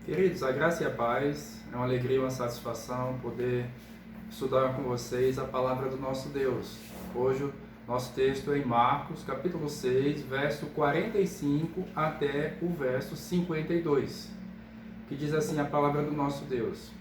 Queridos, a graça e a paz, é uma alegria e uma satisfação poder estudar com vocês a palavra do nosso Deus. Hoje o nosso texto é em Marcos, capítulo 6, verso 45 até o verso 52, que diz assim a palavra do nosso Deus.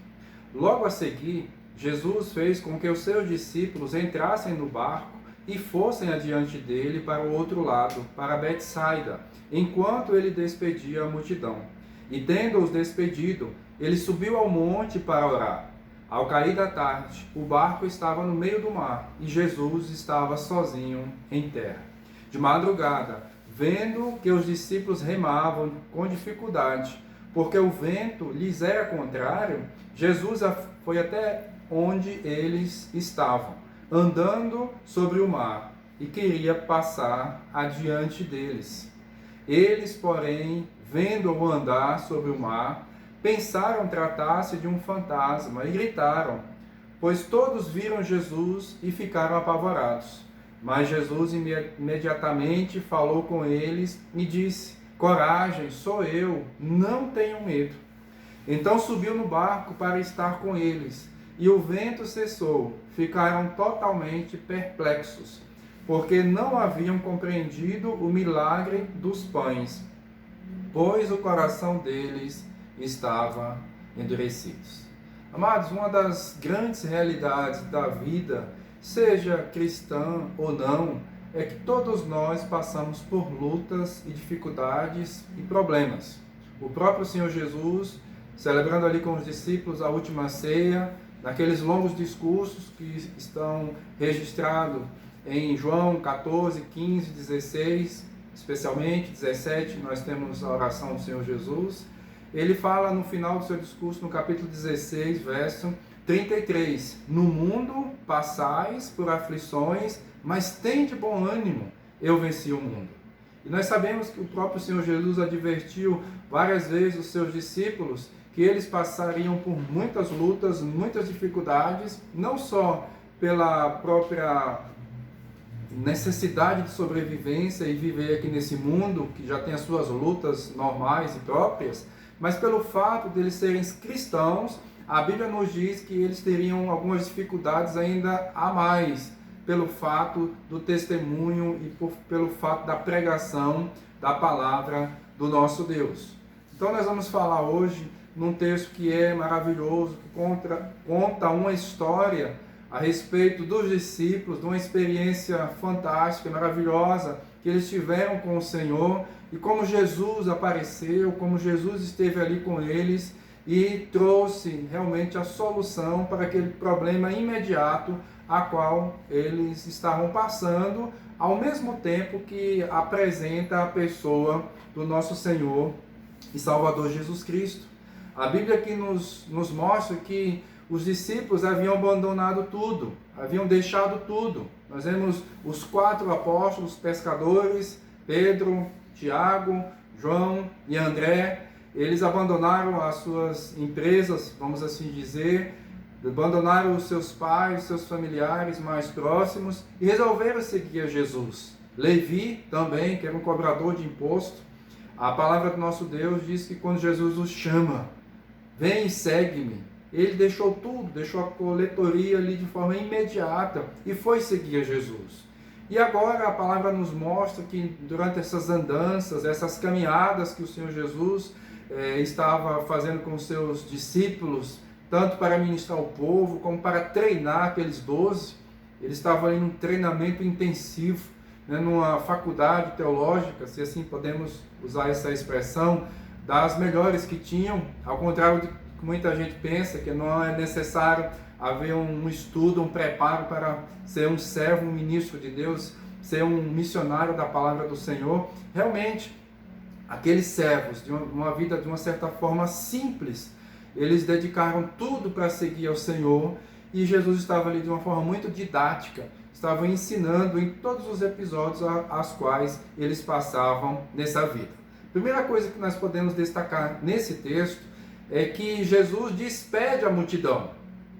Logo a seguir, Jesus fez com que os seus discípulos entrassem no barco e fossem adiante dele para o outro lado, para Betsaida, enquanto ele despedia a multidão. E tendo-os despedido, ele subiu ao monte para orar. Ao cair da tarde, o barco estava no meio do mar e Jesus estava sozinho em terra. De madrugada, vendo que os discípulos remavam com dificuldade, porque o vento lhes era contrário, Jesus foi até onde eles estavam, andando sobre o mar, e queria passar adiante deles. Eles, porém, vendo-o andar sobre o mar, pensaram tratar-se de um fantasma e gritaram, pois todos viram Jesus e ficaram apavorados. Mas Jesus imediatamente falou com eles e disse, coragem, sou eu, não tenham medo. Então subiu no barco para estar com eles, e o vento cessou. Ficaram totalmente perplexos, porque não haviam compreendido o milagre dos pães, pois o coração deles estava endurecido. Amados, uma das grandes realidades da vida, seja cristã ou não, é que todos nós passamos por lutas e dificuldades e problemas. O próprio Senhor Jesus, celebrando ali com os discípulos a última ceia, naqueles longos discursos que estão registrados em João 14, 15, 16, especialmente 17, nós temos a oração do Senhor Jesus. Ele fala no final do seu discurso, no capítulo 16, verso 33, no mundo passais por aflições, mas tende bom ânimo, eu venci o mundo. E nós sabemos que o próprio Senhor Jesus advertiu várias vezes os seus discípulos que eles passariam por muitas lutas, muitas dificuldades, não só pela própria necessidade de sobrevivência e viver aqui nesse mundo, que já tem as suas lutas normais e próprias, mas pelo fato de eles serem cristãos, a Bíblia nos diz que eles teriam algumas dificuldades ainda a mais, pelo fato do testemunho e pelo fato da pregação da palavra do nosso Deus. Então nós vamos falar hoje num texto que é maravilhoso, que conta uma história a respeito dos discípulos, de uma experiência fantástica, maravilhosa, que eles tiveram com o Senhor, e como Jesus apareceu, como Jesus esteve ali com eles, e trouxe realmente a solução para aquele problema imediato a qual eles estavam passando, ao mesmo tempo que apresenta a pessoa do nosso Senhor e Salvador Jesus Cristo. A Bíblia aqui nos mostra que os discípulos haviam abandonado tudo, haviam deixado tudo. Nós vemos os 4 apóstolos pescadores, Pedro, Tiago, João e André. Eles abandonaram as suas empresas, vamos assim dizer, abandonaram os seus pais, seus familiares mais próximos e resolveram seguir a Jesus. Levi também, que era um cobrador de imposto. A palavra do nosso Deus diz que quando Jesus os chama, vem e segue-me, ele deixou tudo, deixou a coletoria ali de forma imediata e foi seguir a Jesus. E agora a palavra nos mostra que durante essas andanças, essas caminhadas que o Senhor Jesus estava fazendo com os seus discípulos, tanto para ministrar ao povo, como para treinar aqueles 12, ele estava em um treinamento intensivo, numa faculdade teológica, se assim podemos usar essa expressão, das melhores que tinham, ao contrário do que muita gente pensa, que não é necessário haver um estudo, um preparo para ser um servo, um ministro de Deus, ser um missionário da palavra do Senhor. Realmente, aqueles servos, de uma vida de uma certa forma simples, eles dedicaram tudo para seguir ao Senhor, e Jesus estava ali de uma forma muito didática, estava ensinando em todos os episódios as quais eles passavam nessa vida. Primeira coisa que nós podemos destacar nesse texto é que Jesus despede a multidão.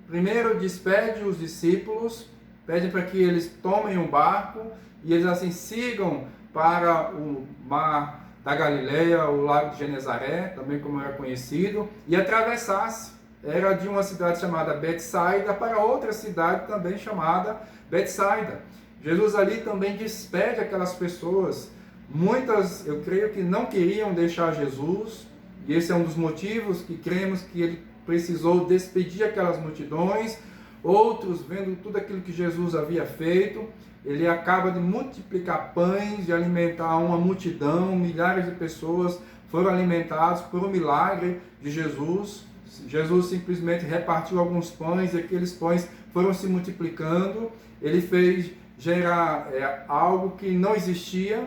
Primeiro despede os discípulos, pede para que eles tomem um barco e eles assim sigam para o mar da Galileia, o lago de Genezaré, também como era conhecido, e atravessasse. Era de uma cidade chamada Betsaida para outra cidade também chamada Betsaida. Jesus ali também despede aquelas pessoas. Muitas, eu creio que não queriam deixar Jesus, e esse é um dos motivos que cremos que ele precisou despedir aquelas multidões. Outros, vendo tudo aquilo que Jesus havia feito, ele acaba de multiplicar pães, de alimentar uma multidão, milhares de pessoas foram alimentados por um milagre de Jesus. Jesus simplesmente repartiu alguns pães e aqueles pães foram se multiplicando. Ele fez gerar algo que não existia.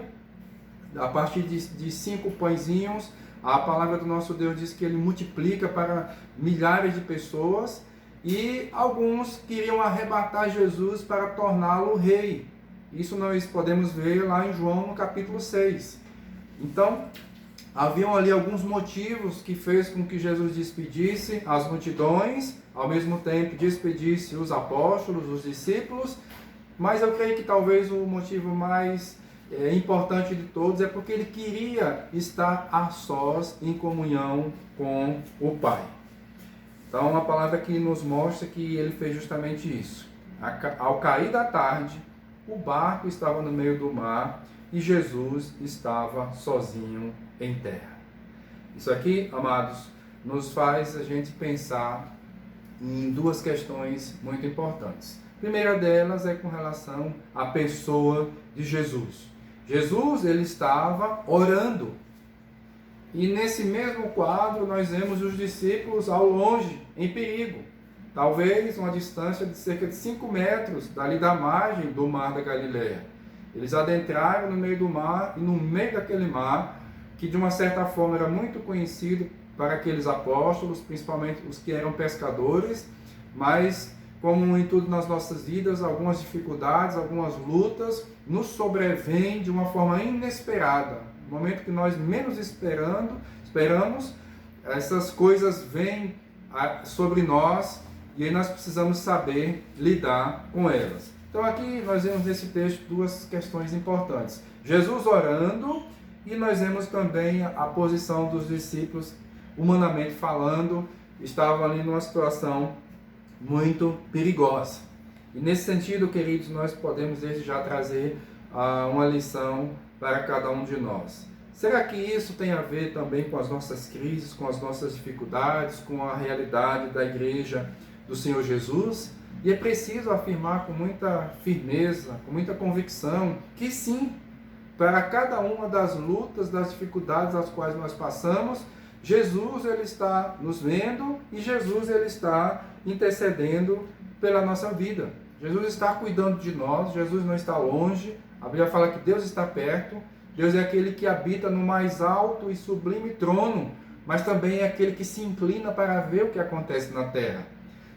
A partir de 5 pãezinhos, a palavra do nosso Deus diz que ele multiplica para milhares de pessoas. E alguns queriam arrebatar Jesus para torná-lo rei. Isso nós podemos ver lá em João no capítulo 6. Então, haviam ali alguns motivos que fez com que Jesus despedisse as multidões, ao mesmo tempo despedisse os apóstolos, os discípulos, mas eu creio que talvez o motivo mais importante de todos é porque ele queria estar a sós em comunhão com o Pai. Então, uma palavra que nos mostra que ele fez justamente isso. Ao cair da tarde, o barco estava no meio do mar e Jesus estava sozinho em terra. Isso aqui, amados, nos faz a gente pensar em 2 questões muito importantes. A primeira delas é com relação à pessoa de Jesus. Jesus, ele estava orando. E nesse mesmo quadro nós vemos os discípulos ao longe, em perigo. Talvez uma distância de cerca de 5 metros dali da margem do mar da Galileia. Eles adentraram no meio do mar e no meio daquele mar, que de uma certa forma era muito conhecido para aqueles apóstolos, principalmente os que eram pescadores, mas como em tudo nas nossas vidas, algumas dificuldades, algumas lutas nos sobrevêm de uma forma inesperada. No momento que nós menos esperamos, essas coisas vêm sobre nós e aí nós precisamos saber lidar com elas. Então aqui nós vemos nesse texto 2 questões importantes. Jesus orando e nós vemos também a posição dos discípulos, humanamente falando, estavam ali numa situação muito perigosa. E nesse sentido, queridos, nós podemos desde já trazer uma lição para cada um de nós. Será que isso tem a ver também com as nossas crises, com as nossas dificuldades, com a realidade da igreja do Senhor Jesus? E é preciso afirmar com muita firmeza, com muita convicção, que sim, para cada uma das lutas, das dificuldades às quais nós passamos, Jesus ele está nos vendo e Jesus ele está intercedendo pela nossa vida. Jesus está cuidando de nós, Jesus não está longe. A Bíblia fala que Deus está perto. Deus é aquele que habita no mais alto e sublime trono, mas também é aquele que se inclina para ver o que acontece na terra.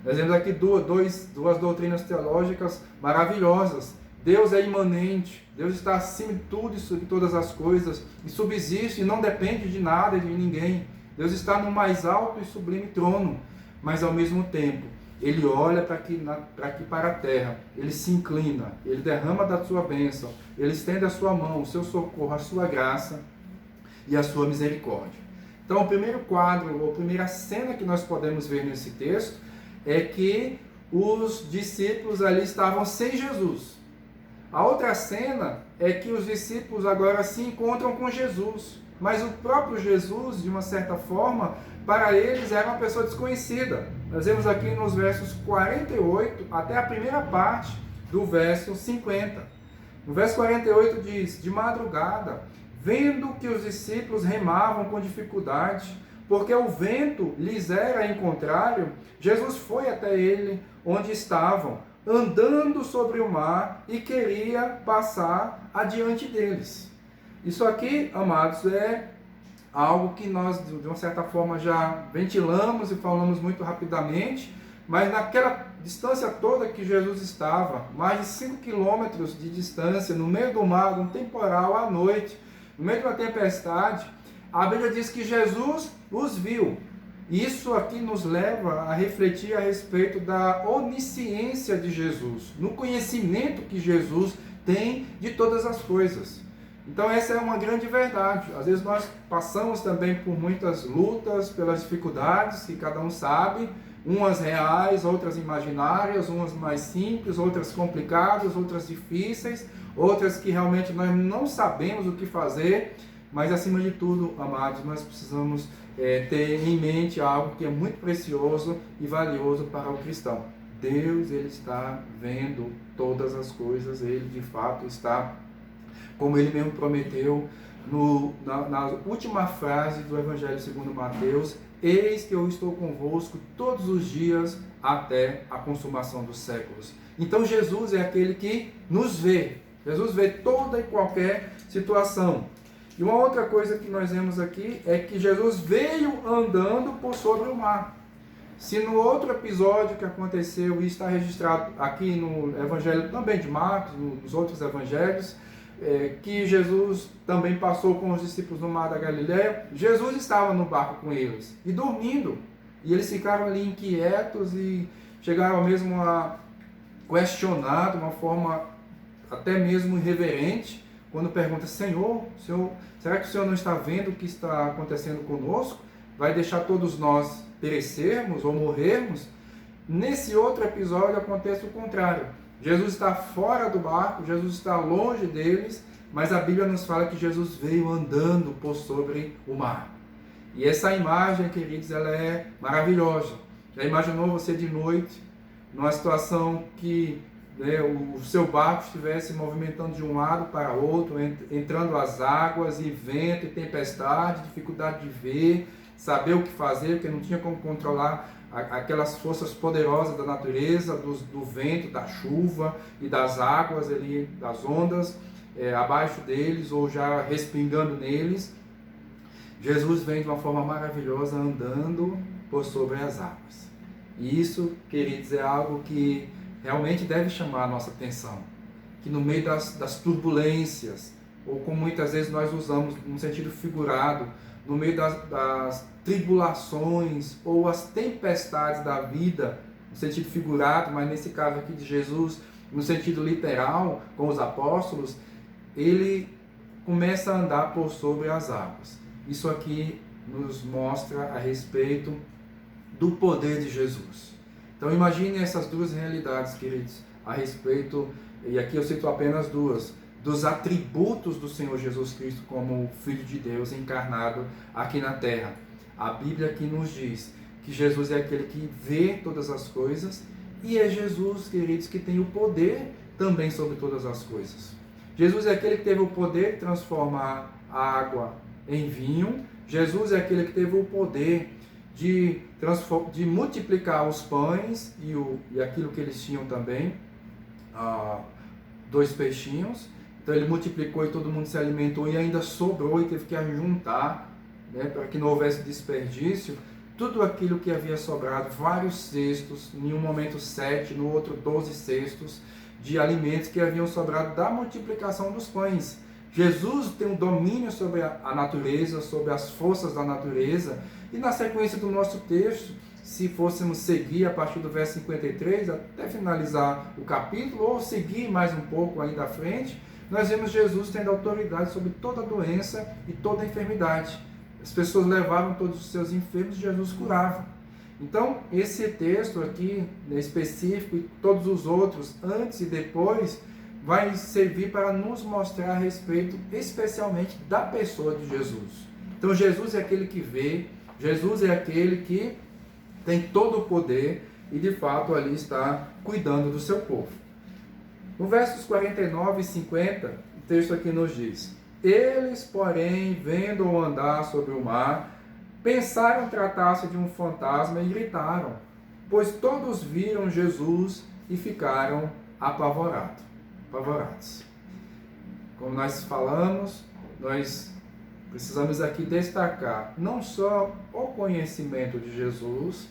Nós vemos aqui duas doutrinas teológicas maravilhosas. Deus é imanente, Deus está acima de tudo e sobre todas as coisas, e subsiste e não depende de nada e de ninguém. Deus está no mais alto e sublime trono, mas ao mesmo tempo, Ele olha para a terra, Ele se inclina, Ele derrama da sua bênção, Ele estende a sua mão, o seu socorro, a sua graça e a sua misericórdia. Então, o primeiro quadro, ou a primeira cena que nós podemos ver nesse texto, é que os discípulos ali estavam sem Jesus. A outra cena é que os discípulos agora se encontram com Jesus, mas o próprio Jesus, de uma certa forma, para eles era uma pessoa desconhecida. Nós vemos aqui nos versos 48 até a primeira parte do verso 50. No verso 48 diz: de madrugada, vendo que os discípulos remavam com dificuldade, porque o vento lhes era em contrário, Jesus foi até ele onde estavam, andando sobre o mar, e queria passar adiante deles. Isso aqui, amados, é algo que nós, de uma certa forma, já ventilamos e falamos muito rapidamente, mas naquela distância toda que Jesus estava, mais de 5 quilômetros de distância, no meio do mar, num temporal, à noite, no meio de uma tempestade, a Bíblia diz que Jesus os viu. Isso aqui nos leva a refletir a respeito da onisciência de Jesus, no conhecimento que Jesus tem de todas as coisas. Então essa é uma grande verdade. Às vezes nós passamos também por muitas lutas, pelas dificuldades que cada um sabe, umas reais, outras imaginárias, umas mais simples, outras complicadas, outras difíceis, outras que realmente nós não sabemos o que fazer, mas acima de tudo, amados, nós precisamos ter em mente algo que é muito precioso e valioso para o cristão. Deus, Ele está vendo todas as coisas, Ele de fato está, como Ele mesmo prometeu na última frase do Evangelho segundo Mateus: eis que eu estou convosco todos os dias até a consumação dos séculos. Então Jesus é aquele que nos vê. Jesus vê toda e qualquer situação. E uma outra coisa que nós vemos aqui é que Jesus veio andando por sobre o mar. Se no outro episódio que aconteceu, e está registrado aqui no Evangelho também de Marcos, nos outros evangelhos, que Jesus também passou com os discípulos no mar da Galileia, Jesus estava no barco com eles e dormindo. E eles ficaram ali inquietos e chegaram mesmo a questionar de uma forma até mesmo irreverente, quando pergunta: Senhor, será que o Senhor não está vendo o que está acontecendo conosco? Vai deixar todos nós perecermos ou morrermos? Nesse outro episódio acontece o contrário. Jesus está fora do barco, Jesus está longe deles, mas a Bíblia nos fala que Jesus veio andando por sobre o mar. E essa imagem, queridos, ela é maravilhosa. Já imaginou você de noite, numa situação que o seu barco estivesse movimentando de um lado para outro, entrando as águas, e vento, e tempestade, dificuldade de ver, saber o que fazer, porque não tinha como controlar aquelas forças poderosas da natureza, do vento, da chuva e das águas ali, das ondas, abaixo deles ou já respingando neles. Jesus vem de uma forma maravilhosa andando por sobre as águas. E isso, queridos, é algo que realmente deve chamar a nossa atenção. Que no meio das turbulências, ou como muitas vezes nós usamos no sentido figurado, no meio das tribulações ou as tempestades da vida, no sentido figurado, mas nesse caso aqui de Jesus, no sentido literal, com os apóstolos, ele começa a andar por sobre as águas. Isso aqui nos mostra a respeito do poder de Jesus. Então imagine essas duas realidades, queridos, a respeito, e aqui eu cito apenas duas, dos atributos do Senhor Jesus Cristo como Filho de Deus encarnado aqui na terra. A Bíblia aqui nos diz que Jesus é aquele que vê todas as coisas, e é Jesus, queridos, que tem o poder também sobre todas as coisas. Jesus é aquele que teve o poder de transformar a água em vinho. Jesus é aquele que teve o poder de multiplicar os pães e aquilo que eles tinham também, 2 peixinhos. Então ele multiplicou e todo mundo se alimentou, e ainda sobrou e teve que ajuntar, para que não houvesse desperdício, tudo aquilo que havia sobrado, vários cestos, em um momento 7, no outro 12 cestos de alimentos que haviam sobrado da multiplicação dos pães. Jesus tem um domínio sobre a natureza, sobre as forças da natureza, e na sequência do nosso texto, se fôssemos seguir a partir do verso 53, até finalizar o capítulo, ou seguir mais um pouco ainda à frente, nós vemos Jesus tendo autoridade sobre toda doença e toda enfermidade. As pessoas levavam todos os seus enfermos e Jesus curava. Então, esse texto aqui, específico, e todos os outros, antes e depois, vai servir para nos mostrar a respeito, especialmente, da pessoa de Jesus. Então, Jesus é aquele que vê, Jesus é aquele que tem todo o poder e, de fato, ali está cuidando do seu povo. No versos 49 e 50, o texto aqui nos diz: eles, porém, vendo-o andar sobre o mar, pensaram tratar-se de um fantasma e gritaram, pois todos viram Jesus e ficaram apavorados. Como nós falamos, nós precisamos aqui destacar não só o conhecimento de Jesus,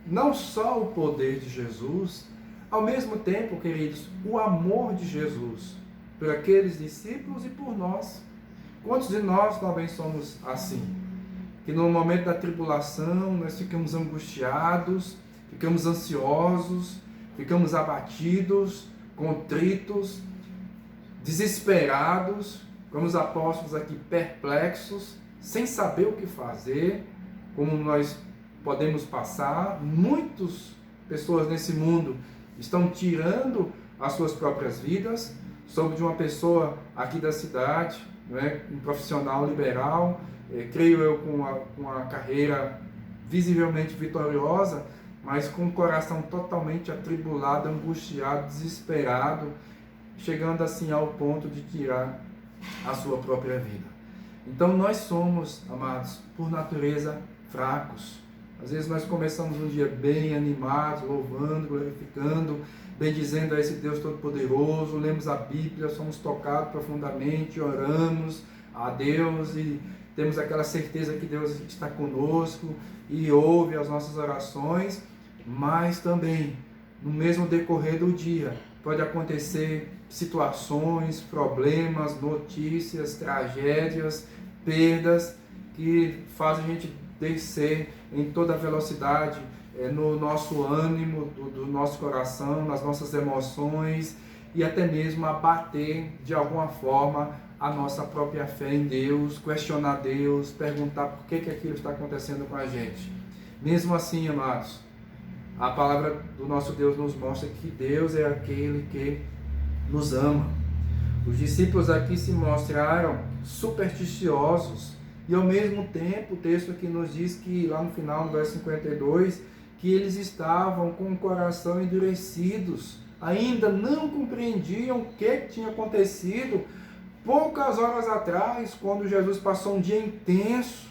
não só o poder de Jesus, ao mesmo tempo, queridos, o amor de Jesus por aqueles discípulos e por nós. Quantos de nós também somos assim? Que no momento da tribulação nós ficamos angustiados, ficamos ansiosos, ficamos abatidos, contritos, desesperados, como os apóstolos aqui perplexos, sem saber o que fazer, como nós podemos passar. Muitas pessoas nesse mundo estão tirando as suas próprias vidas. Soube de uma pessoa aqui da cidade, um profissional liberal, creio eu com uma carreira visivelmente vitoriosa, mas com o coração totalmente atribulado, angustiado, desesperado, chegando assim ao ponto de tirar a sua própria vida. Então nós somos, amados, por natureza fracos. Às vezes nós começamos um dia bem animados, louvando, glorificando, bendizendo a esse Deus Todo-Poderoso, lemos a Bíblia, somos tocados profundamente, oramos a Deus e temos aquela certeza que Deus está conosco e ouve as nossas orações, mas também, no mesmo decorrer do dia, pode acontecer situações, problemas, notícias, tragédias, perdas, que fazem a gente descer em toda a velocidade no nosso ânimo, do nosso coração, nas nossas emoções e até mesmo abater de alguma forma a nossa própria fé em Deus, questionar Deus, perguntar por que aquilo está acontecendo com a gente. Mesmo assim, amados, a palavra do nosso Deus nos mostra que Deus é aquele que nos ama. Os discípulos aqui se mostraram supersticiosos e ao mesmo tempo o texto aqui nos diz que lá no final, no verso 52, que eles estavam com o coração endurecidos, ainda não compreendiam o que tinha acontecido poucas horas atrás, quando Jesus passou um dia intenso,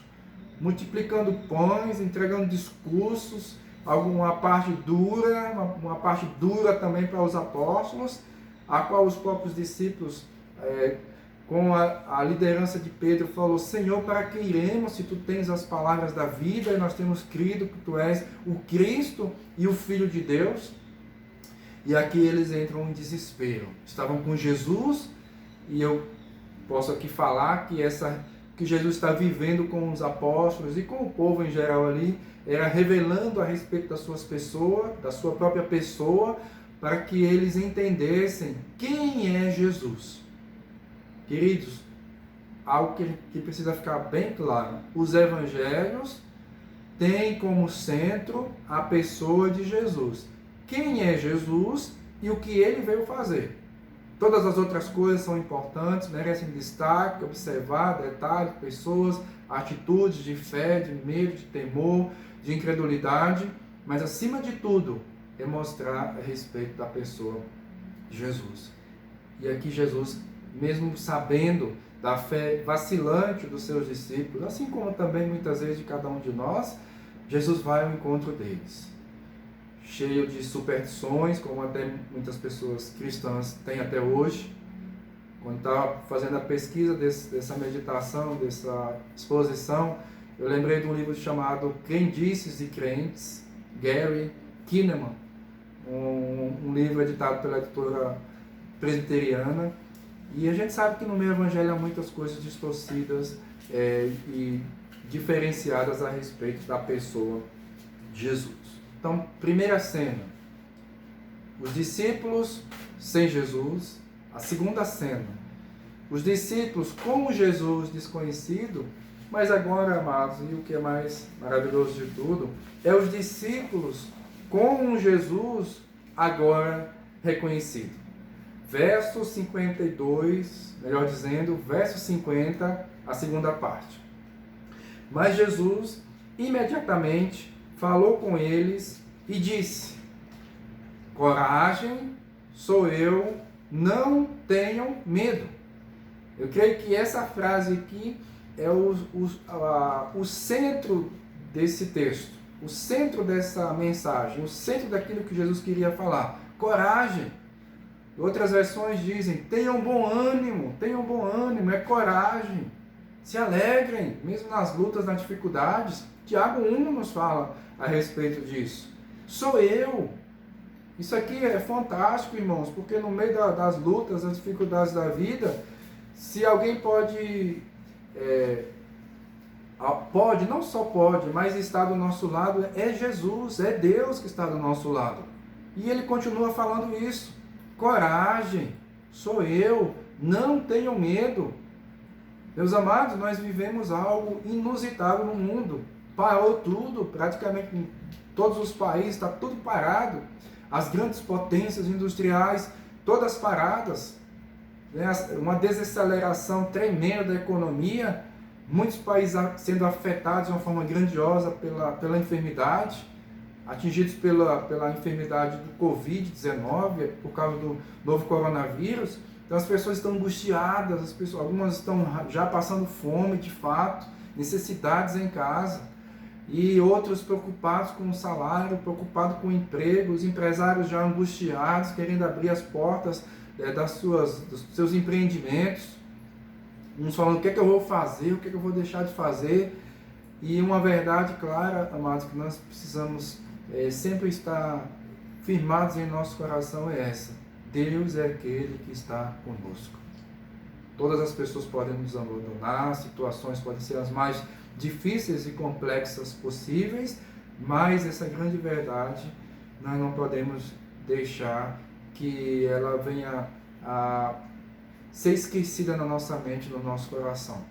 multiplicando pães, entregando discursos, uma parte dura também para os apóstolos, a qual os próprios discípulos, com a liderança de Pedro, falou: Senhor, para que iremos se tu tens as palavras da vida e nós temos crido que tu és o Cristo e o Filho de Deus? E aqui eles entram em desespero. Estavam com Jesus, e eu posso aqui falar que Jesus está vivendo com os apóstolos e com o povo em geral ali, era revelando a respeito das suas pessoas, da sua própria pessoa, para que eles entendessem quem é Jesus. Queridos, algo que precisa ficar bem claro: os evangelhos têm como centro a pessoa de Jesus. Quem é Jesus e o que ele veio fazer. Todas as outras coisas são importantes, merecem destaque, observar detalhes, pessoas, atitudes de fé, de medo, de temor, de incredulidade, mas acima de tudo é mostrar a respeito da pessoa de Jesus. E aqui Jesus, mesmo sabendo da fé vacilante dos seus discípulos, assim como também muitas vezes de cada um de nós, Jesus vai ao encontro deles, cheio de superstições, como até muitas pessoas cristãs têm até hoje. Quando estava fazendo a pesquisa dessa meditação, dessa exposição, eu lembrei de um livro chamado Crendices e Crentes, Gary Kinnaman, um livro editado pela editora presbiteriana. E a gente sabe que no meio evangélico há muitas coisas distorcidas e diferenciadas a respeito da pessoa de Jesus. Então, primeira cena, os discípulos sem Jesus. A segunda cena, os discípulos com Jesus desconhecido. Mas agora, amados, e o que é mais maravilhoso de tudo, é os discípulos com um Jesus agora reconhecido. Verso 52, melhor dizendo, verso 50, a segunda parte. Mas Jesus imediatamente falou com eles e disse: coragem, sou eu, não tenham medo. Eu creio que essa frase aqui é o centro desse texto, o centro dessa mensagem, o centro daquilo que Jesus queria falar. Coragem. Outras versões dizem: tenham bom ânimo, é coragem. Se alegrem, mesmo nas lutas, nas dificuldades. Tiago 1 nos fala a respeito disso. Sou eu. Isso aqui é fantástico, irmãos, porque no meio das lutas, das dificuldades da vida, se alguém não só pode, mas está do nosso lado, é Jesus, é Deus que está do nosso lado. E ele continua falando isso. Coragem, sou eu, não tenham medo. Meus amados, nós vivemos algo inusitado no mundo. Parou tudo, praticamente em todos os países, está tudo parado. As grandes potências industriais, todas paradas. Uma desaceleração tremenda da economia. Muitos países sendo afetados de uma forma grandiosa pela enfermidade, atingidos pela enfermidade do Covid-19, por causa do novo coronavírus. Então as pessoas estão angustiadas, algumas estão já passando fome de fato, necessidades em casa, e outros preocupados com o salário, preocupados com o emprego, os empresários já angustiados, querendo abrir as portas dos seus empreendimentos, uns falando o que é que eu vou fazer, o que é que eu vou deixar de fazer. E uma verdade clara, amados, que nós precisamos sempre estar firmados em nosso coração é essa: Deus é aquele que está conosco. Todas as pessoas podem nos abandonar, situações podem ser as mais difíceis e complexas possíveis, mas essa grande verdade nós não podemos deixar que ela venha a ser esquecida na nossa mente, no nosso coração,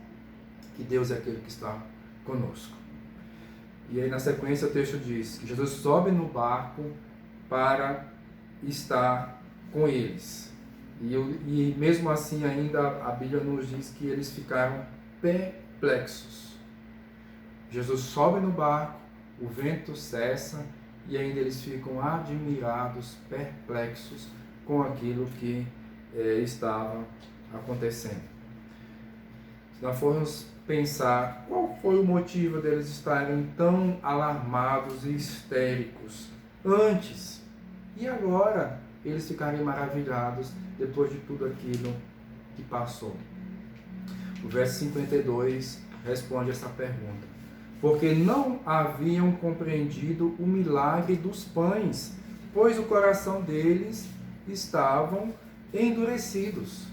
que Deus é aquele que está conosco. E aí na sequência o texto diz que Jesus sobe no barco para estar com eles. E mesmo assim ainda a Bíblia nos diz que eles ficaram perplexos. Jesus sobe no barco, o vento cessa e ainda eles ficam admirados, perplexos com aquilo que estava acontecendo. Se nós formos pensar qual foi o motivo deles estarem tão alarmados e histéricos antes, e agora eles ficarem maravilhados depois de tudo aquilo que passou. O verso 52 responde essa pergunta: porque não haviam compreendido o milagre dos pães, pois o coração deles estavam endurecidos.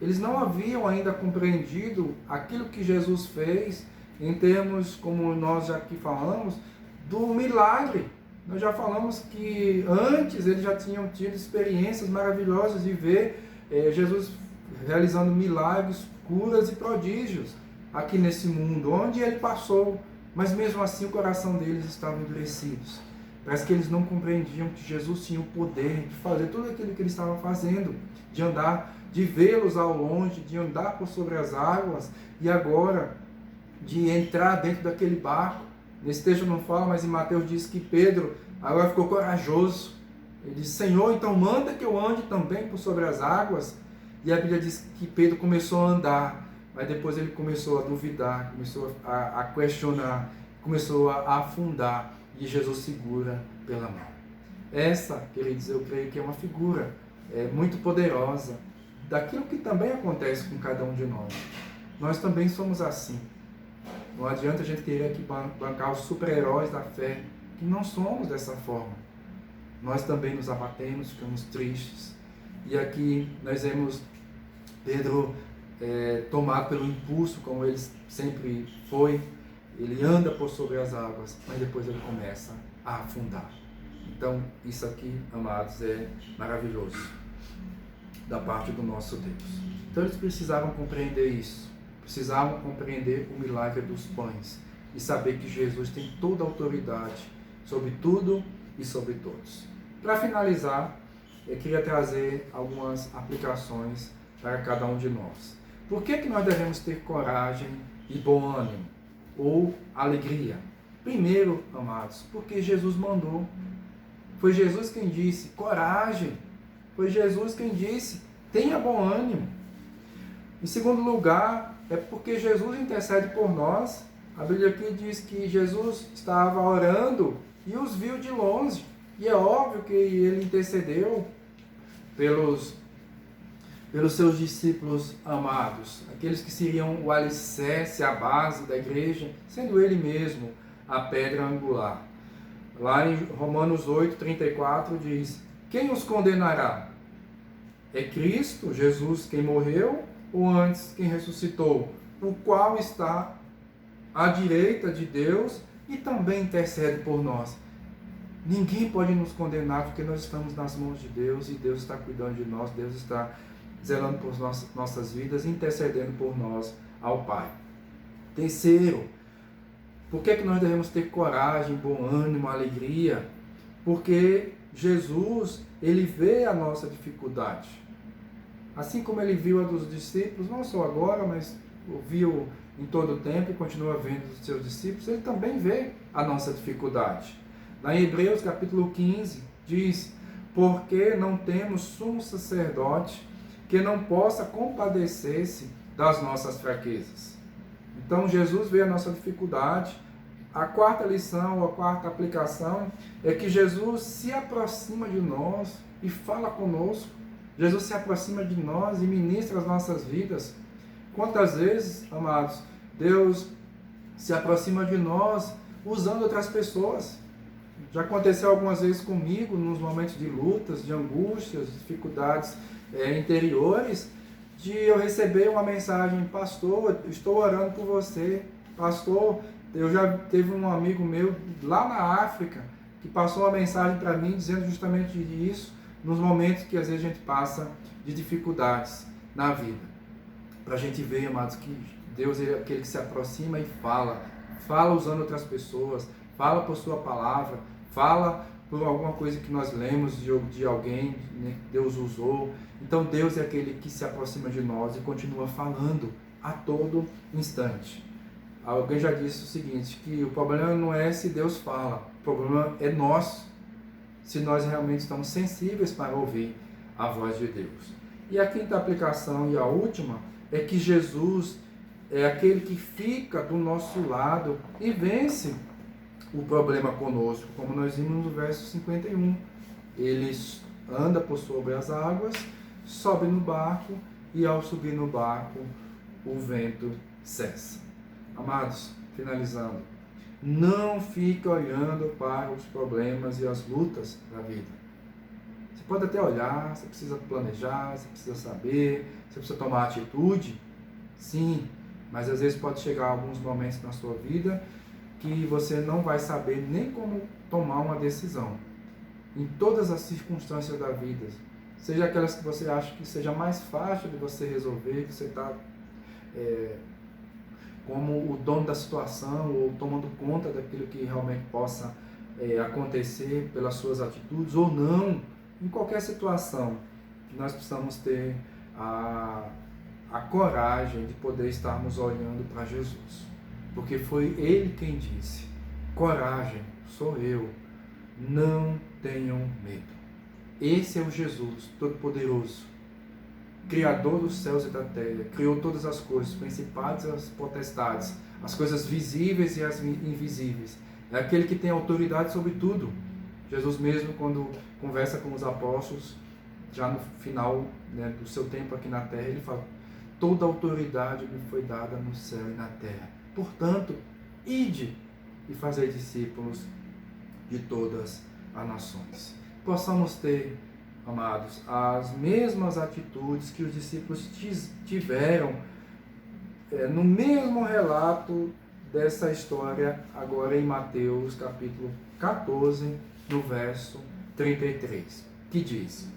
Eles não haviam ainda compreendido aquilo que Jesus fez em termos, como nós já aqui falamos, do milagre. Nós já falamos que antes eles já tinham tido experiências maravilhosas de ver Jesus realizando milagres, curas e prodígios aqui nesse mundo, onde ele passou. Mas mesmo assim o coração deles estava endurecidos. Parece que eles não compreendiam que Jesus tinha o poder de fazer tudo aquilo que ele estava fazendo, de andar, de vê-los ao longe, de andar por sobre as águas, e agora de entrar dentro daquele barco. Nesse texto não fala, mas em Mateus diz que Pedro agora ficou corajoso. Ele disse: Senhor, então manda que eu ande também por sobre as águas. E a Bíblia diz que Pedro começou a andar, mas depois ele começou a duvidar, começou a questionar, começou a afundar, e Jesus segura pela mão. Essa, queridos, eu creio que é uma figura muito poderosa daquilo que também acontece com cada um de nós. Nós também somos assim. Não adianta a gente querer aqui bancar os super-heróis da fé, que não somos dessa forma. Nós também nos abatemos, ficamos tristes. E aqui nós vemos Pedro tomado pelo impulso, como ele sempre foi. Ele anda por sobre as águas, mas depois ele começa a afundar. Então, isso aqui, amados, é maravilhoso da parte do nosso Deus. Então, eles precisavam compreender isso. Precisavam compreender o milagre dos pães e saber que Jesus tem toda a autoridade sobre tudo e sobre todos. Para finalizar, eu queria trazer algumas aplicações para cada um de nós. Por que nós devemos ter coragem e bom ânimo ou alegria? Primeiro, amados, porque Jesus mandou. Foi Jesus quem disse: coragem. Foi Jesus quem disse: tenha bom ânimo. Em segundo lugar, é porque Jesus intercede por nós. A Bíblia aqui diz que Jesus estava orando e os viu de longe. E é óbvio que ele intercedeu pelos seus discípulos amados, aqueles que seriam o alicerce, a base da igreja, sendo ele mesmo a pedra angular. Lá em Romanos 8:34 diz: quem os condenará? É Cristo, Jesus, quem morreu, ou antes quem ressuscitou, o qual está à direita de Deus e também intercede por nós. Ninguém pode nos condenar, porque nós estamos nas mãos de Deus e Deus está cuidando de nós, Deus está zelando por nossas vidas, intercedendo por nós ao Pai. Terceiro, por que nós devemos ter coragem, bom ânimo, alegria? Porque Jesus, ele vê a nossa dificuldade. Assim como ele viu a dos discípulos, não só agora, mas viu em todo o tempo e continua vendo os seus discípulos, ele também vê a nossa dificuldade. Lá em Hebreus capítulo 15, diz: porque não temos sumo sacerdote que não possa compadecer-se das nossas fraquezas. Então Jesus vê a nossa dificuldade. A quarta lição, a quarta aplicação é que Jesus se aproxima de nós e fala conosco. Jesus se aproxima de nós e ministra as nossas vidas. Quantas vezes, amados, Deus se aproxima de nós usando outras pessoas. Já aconteceu algumas vezes comigo, nos momentos de lutas, de angústias, dificuldades interiores, de eu receber uma mensagem: pastor, estou orando por você. Pastor, eu já teve um amigo meu lá na África que passou uma mensagem para mim dizendo justamente isso, nos momentos que às vezes a gente passa de dificuldades na vida. Para a gente ver, amados, que Deus é aquele que se aproxima e fala usando outras pessoas, fala por sua palavra, fala por alguma coisa que nós lemos de alguém, né, que Deus usou. Então Deus é aquele que se aproxima de nós e continua falando a todo instante. Alguém já disse o seguinte, que o problema não é se Deus fala, o problema é nós, se nós realmente estamos sensíveis para ouvir a voz de Deus. E a quinta aplicação e a última é que Jesus é aquele que fica do nosso lado e vence o problema conosco, como nós vimos no verso 51. Ele anda por sobre as águas, sobe no barco e ao subir no barco o vento cessa. Amados, finalizando, não fique olhando para os problemas e as lutas da vida. Você pode até olhar, você precisa planejar, você precisa saber, você precisa tomar atitude, sim, mas às vezes pode chegar alguns momentos na sua vida que você não vai saber nem como tomar uma decisão. Em todas as circunstâncias da vida, seja aquelas que você acha que seja mais fácil de você resolver, que você está como o dono da situação ou tomando conta daquilo que realmente possa acontecer pelas suas atitudes ou não, em qualquer situação, nós precisamos ter a coragem de poder estarmos olhando para Jesus, porque foi Ele quem disse: coragem, sou eu, não tenham medo. Esse é o Jesus Todo-Poderoso, Criador dos céus e da terra, criou todas as coisas, principados e as potestades, as coisas visíveis e as invisíveis. É aquele que tem autoridade sobre tudo. Jesus mesmo, quando conversa com os apóstolos, já no final, né, do seu tempo aqui na terra, ele fala: toda autoridade me foi dada no céu e na terra. Portanto, ide e fazei discípulos de todas as nações. Possamos ter, amados, as mesmas atitudes que os discípulos tiveram no mesmo relato dessa história, agora em Mateus capítulo 14, no verso 33, que diz: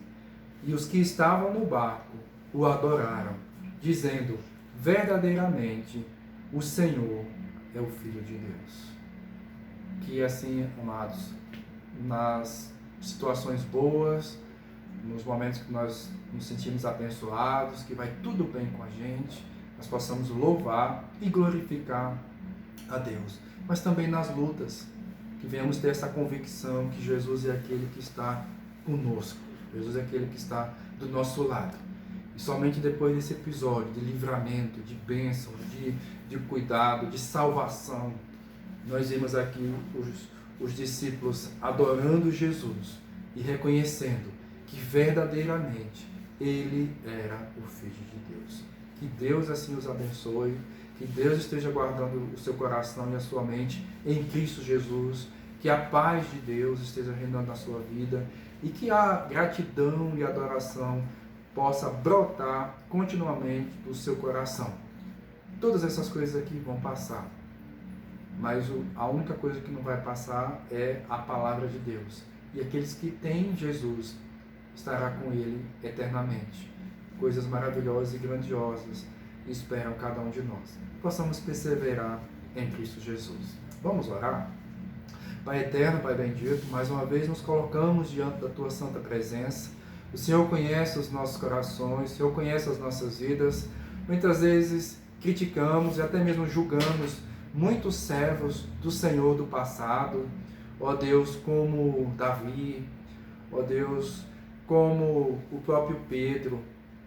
e os que estavam no barco o adoraram, dizendo: verdadeiramente o Senhor é o Filho de Deus. Que assim, amados, nas situações boas, nos momentos que nós nos sentimos abençoados, que vai tudo bem com a gente, nós possamos louvar e glorificar a Deus. Mas também nas lutas, que venhamos ter essa convicção que Jesus é aquele que está conosco, Jesus é aquele que está do nosso lado. E somente depois desse episódio de livramento, de bênção, de cuidado, de salvação, nós vimos aqui os discípulos adorando Jesus e reconhecendo que verdadeiramente Ele era o Filho de Deus. Que Deus assim os abençoe, que Deus esteja guardando o seu coração e a sua mente em Cristo Jesus, que a paz de Deus esteja reinando na sua vida e que a gratidão e adoração possa brotar continuamente do seu coração. Todas essas coisas aqui vão passar, mas a única coisa que não vai passar é a palavra de Deus. E aqueles que têm Jesus estará com Ele eternamente. Coisas maravilhosas e grandiosas esperam cada um de nós. Possamos perseverar em Cristo Jesus. Vamos orar? Pai eterno, Pai bendito, mais uma vez nos colocamos diante da Tua santa presença. O Senhor conhece os nossos corações, o Senhor conhece as nossas vidas. Muitas vezes criticamos e até mesmo julgamos muitos servos do Senhor do passado. Ó Deus, como Davi, ó Deus, como o próprio Pedro,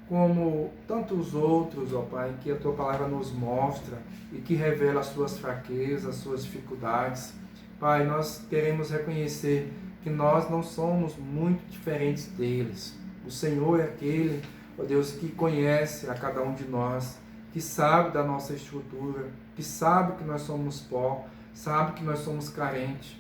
como tantos outros, ó Pai, que a Tua palavra nos mostra e que revela as suas fraquezas, as suas dificuldades. Pai, nós queremos reconhecer que nós não somos muito diferentes deles. O Senhor é aquele, ó Deus, que conhece a cada um de nós, que sabe da nossa estrutura, que sabe que nós somos pó, sabe que nós somos carentes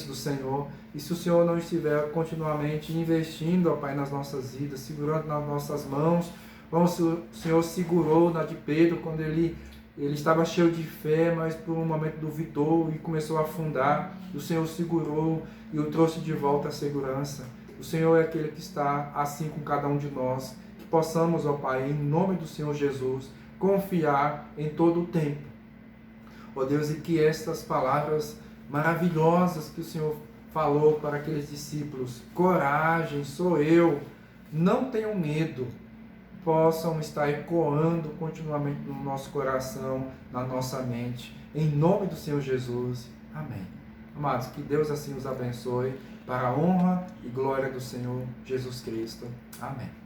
do Senhor. E se o Senhor não estiver continuamente investindo, ó Pai, nas nossas vidas, segurando nas nossas mãos, como o Senhor segurou na de Pedro quando ele estava cheio de fé, mas por um momento duvidou e começou a afundar. O Senhor segurou e o trouxe de volta à segurança. O Senhor é aquele que está assim com cada um de nós. Que possamos, ó Pai, em nome do Senhor Jesus, confiar em todo o tempo. Ó Deus, e que estas palavras maravilhosas que o Senhor falou para aqueles discípulos, coragem, sou eu, não tenham medo, possam estar ecoando continuamente no nosso coração, na nossa mente, em nome do Senhor Jesus. Amém. Amados, que Deus assim os abençoe, para a honra e glória do Senhor Jesus Cristo. Amém.